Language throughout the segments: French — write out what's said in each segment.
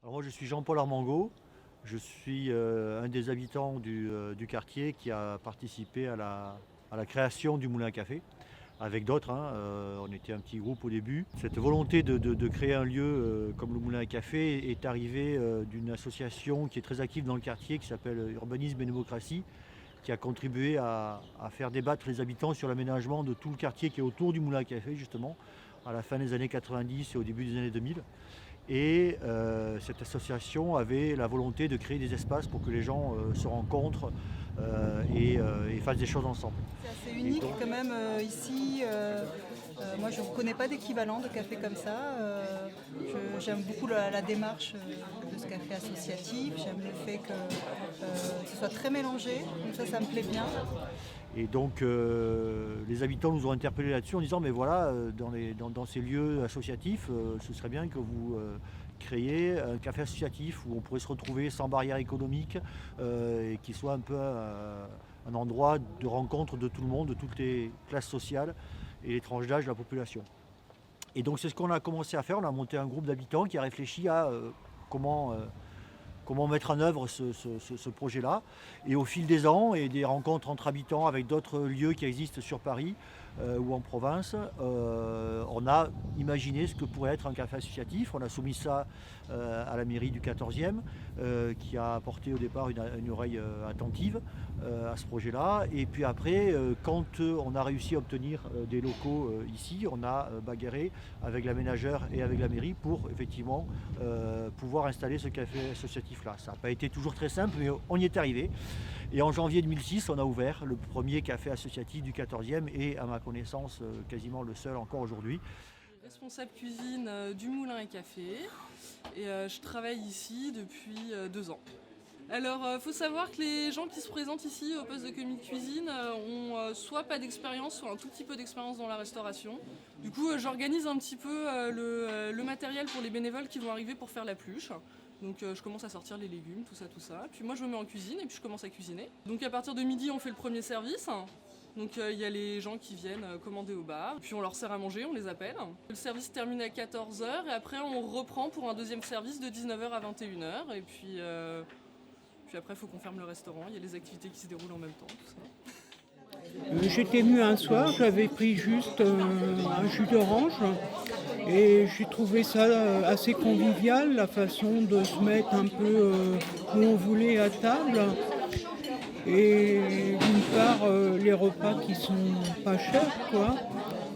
Alors moi je suis Jean-Paul Armango, je suis un des habitants du quartier qui a participé à la création du moulin à café, avec d'autres, hein. On était un petit groupe au début. Cette volonté de créer un lieu comme le moulin à café est arrivée d'une association qui est très active dans le quartier, qui s'appelle Urbanisme et Démocratie, qui a contribué à faire débattre les habitants sur l'aménagement de tout le quartier qui est autour du moulin à café justement, à la fin des années 90 et au début des années 2000. Et cette association avait la volonté de créer des espaces pour que les gens se rencontrent et fassent des choses ensemble. C'est assez Et unique donc, quand même ici. Moi je ne connais pas d'équivalent de café comme ça. J'aime beaucoup la démarche de ce café associatif. J'aime le fait que ce soit très mélangé. Donc ça me plaît bien. les habitants nous ont interpellés là-dessus en disant mais voilà, dans ces lieux associatifs, ce serait bien que vous créiez un café associatif où on pourrait se retrouver sans barrière économique et qui soit un peu un endroit de rencontre de tout le monde, de toutes les classes sociales et les tranches d'âge de la population. Et donc c'est ce qu'on a commencé à faire, on a monté un groupe d'habitants qui a réfléchi à comment mettre en œuvre ce projet-là. Et au fil des ans et des rencontres entre habitants avec d'autres lieux qui existent sur Paris ou en province, on a imaginé ce que pourrait être un café associatif. On a soumis ça à la mairie du 14e, qui a apporté au départ une oreille attentive à ce projet-là. Et puis après, quand on a réussi à obtenir des locaux ici, on a bagarré avec l'aménageur et avec la mairie pour effectivement pouvoir installer ce café associatif-là. Ça n'a pas été toujours très simple, mais on y est arrivé. Et en janvier 2006, on a ouvert le premier café associatif du 14e et à ma connaissance, quasiment le seul encore aujourd'hui. Responsable cuisine du Moulin et Café et je travaille ici depuis 2 ans. Alors, faut savoir que les gens qui se présentent ici au poste de commis de cuisine ont soit pas d'expérience, soit un tout petit peu d'expérience dans la restauration. Du coup, j'organise un petit peu le matériel pour les bénévoles qui vont arriver pour faire la pluche. Donc je commence à sortir les légumes, tout ça. Puis moi je me mets en cuisine et puis je commence à cuisiner. Donc à partir de midi on fait le premier service. Donc il y a les gens qui viennent commander au bar, puis on leur sert à manger, on les appelle. Le service termine à 14 h et après on reprend pour un deuxième service de 19 h à 21 h. Et puis après il faut qu'on ferme le restaurant, il y a les activités qui se déroulent en même temps, tout ça. J'étais venue un soir, j'avais pris juste un jus d'orange et j'ai trouvé ça assez convivial, la façon de se mettre un peu où on voulait à table. Et d'une part, les repas qui sont pas chers, quoi.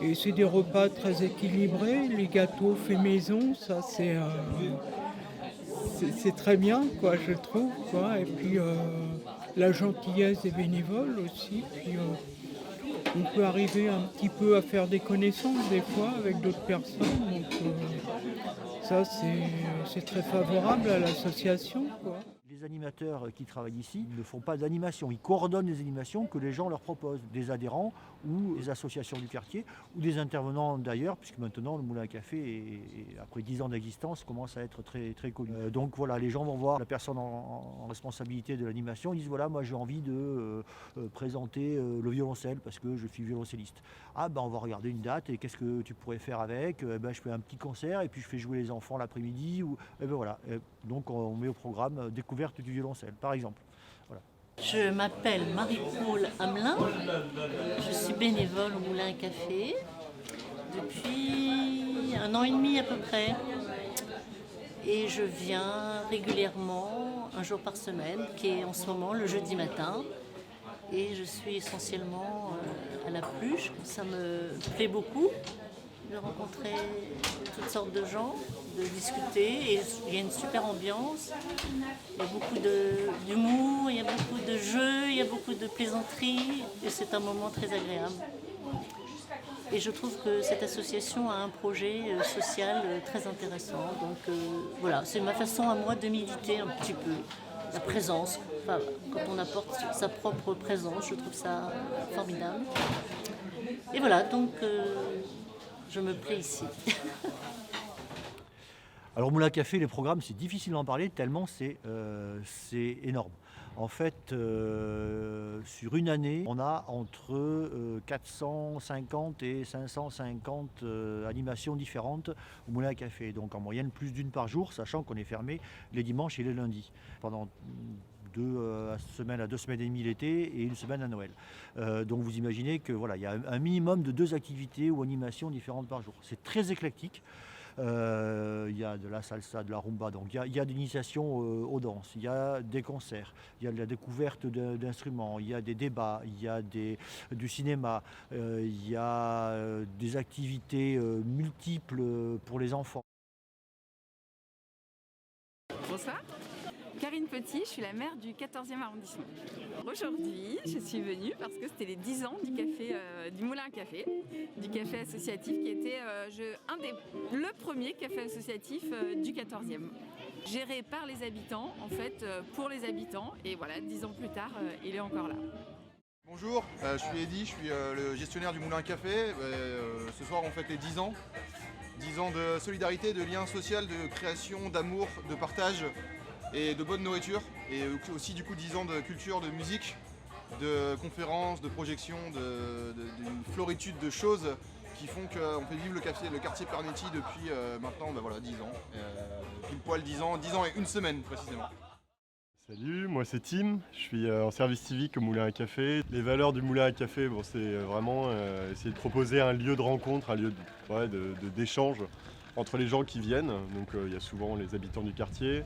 Et c'est des repas très équilibrés, les gâteaux faits maison, ça c'est très bien, quoi, je trouve, quoi. Et puis la gentillesse des bénévoles aussi. Puis on peut arriver un petit peu à faire des connaissances des fois avec d'autres personnes. Donc ça c'est très favorable à l'association, quoi. Les animateurs qui travaillent ici ne font pas d'animation, ils coordonnent les animations que les gens leur proposent, des adhérents ou des associations du quartier ou des intervenants d'ailleurs, puisque maintenant le Moulin à Café, après 10 ans d'existence, commence à être très, très connu. Donc voilà, les gens vont voir la personne en responsabilité de l'animation, ils disent voilà, moi j'ai envie de présenter le violoncelle parce que je suis violoncelliste. Ah ben on va regarder une date et qu'est-ce que tu pourrais faire avec. Ben, je fais un petit concert et puis je fais jouer les enfants l'après-midi. Et ben voilà. Donc on met au programme découverte du violoncelle, par exemple. Voilà. Je m'appelle Marie-Paule Hamelin, je suis bénévole au Moulin à Café depuis 1 an et demi à peu près. Et je viens régulièrement, un jour par semaine, qui est en ce moment le jeudi matin. Et je suis essentiellement à la pluche, ça me plaît beaucoup de rencontrer toutes sortes de gens, de discuter, et il y a une super ambiance, il y a beaucoup d'humour, il y a beaucoup de jeux, il y a beaucoup de plaisanteries, et c'est un moment très agréable. Et je trouve que cette association a un projet social très intéressant, donc voilà, c'est ma façon à moi de militer un petit peu, la présence, enfin, quand on apporte sa propre présence, je trouve ça formidable. Et voilà, donc je me plais ici. Alors Moulin à Café, les programmes, c'est difficile d'en parler tellement c'est énorme. En fait, sur une année, on a entre 450 et 550 animations différentes au Moulin à Café. Donc en moyenne plus d'une par jour, sachant qu'on est fermé les dimanches et les lundis. Pendant 2 semaines à 2 semaines et demie l'été et une semaine à Noël. Donc vous imaginez que voilà, il y a un minimum de 2 activités ou animations différentes par jour. C'est très éclectique. Il y a de la salsa, de la rumba, donc il y a de l'initiation aux danses, il y a des concerts, il y a de la découverte d'instruments, il y a des débats, il y a du cinéma, il y a des activités multiples pour les enfants. Bonsoir, Karine Petit, je suis la maire du 14e arrondissement. Aujourd'hui, je suis venue parce que c'était les 10 ans du café, du Moulin à Café, du café associatif qui était le premier café associatif du 14e. Géré par les habitants, en fait, pour les habitants. Et voilà, 10 ans plus tard, il est encore là. Bonjour, je suis Eddy, je suis le gestionnaire du Moulin à Café. Ce soir, on fête les 10 ans. 10 ans de solidarité, de lien social, de création, d'amour, de partage et de bonne nourriture. Et aussi du coup 10 ans de culture, de musique, de conférences, de projections, d'une floritude de choses qui font qu'on fait vivre le quartier Pernetti depuis maintenant 10 ans. Pile poil 10 ans et une semaine précisément. Salut, moi c'est Tim, je suis en service civique au Moulin à Café. Les valeurs du Moulin à Café, c'est vraiment essayer de proposer un lieu de rencontre, un lieu d'échange entre les gens qui viennent. Donc il y a souvent les habitants du quartier,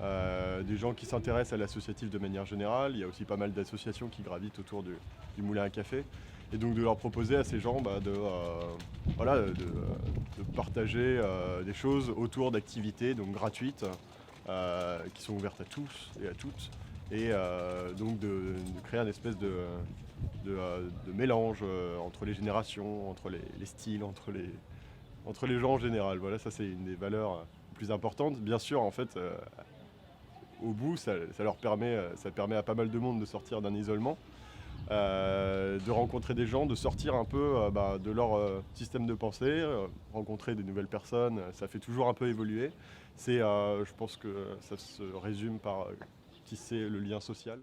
des gens qui s'intéressent à l'associatif de manière générale. Il y a aussi pas mal d'associations qui gravitent autour du Moulin à Café. Et donc de leur proposer à ces gens de partager des choses autour d'activités donc gratuites. Qui sont ouvertes à tous et à toutes, et donc de créer une espèce de mélange entre les générations, entre les styles, entre les gens en général. Voilà, ça c'est une des valeurs plus importantes. Bien sûr, en fait, au bout, ça permet à pas mal de monde de sortir d'un isolement, de rencontrer des gens, de sortir un peu de leur système de pensée, rencontrer de nouvelles personnes, ça fait toujours un peu évoluer. Je pense que ça se résume par tisser le lien social.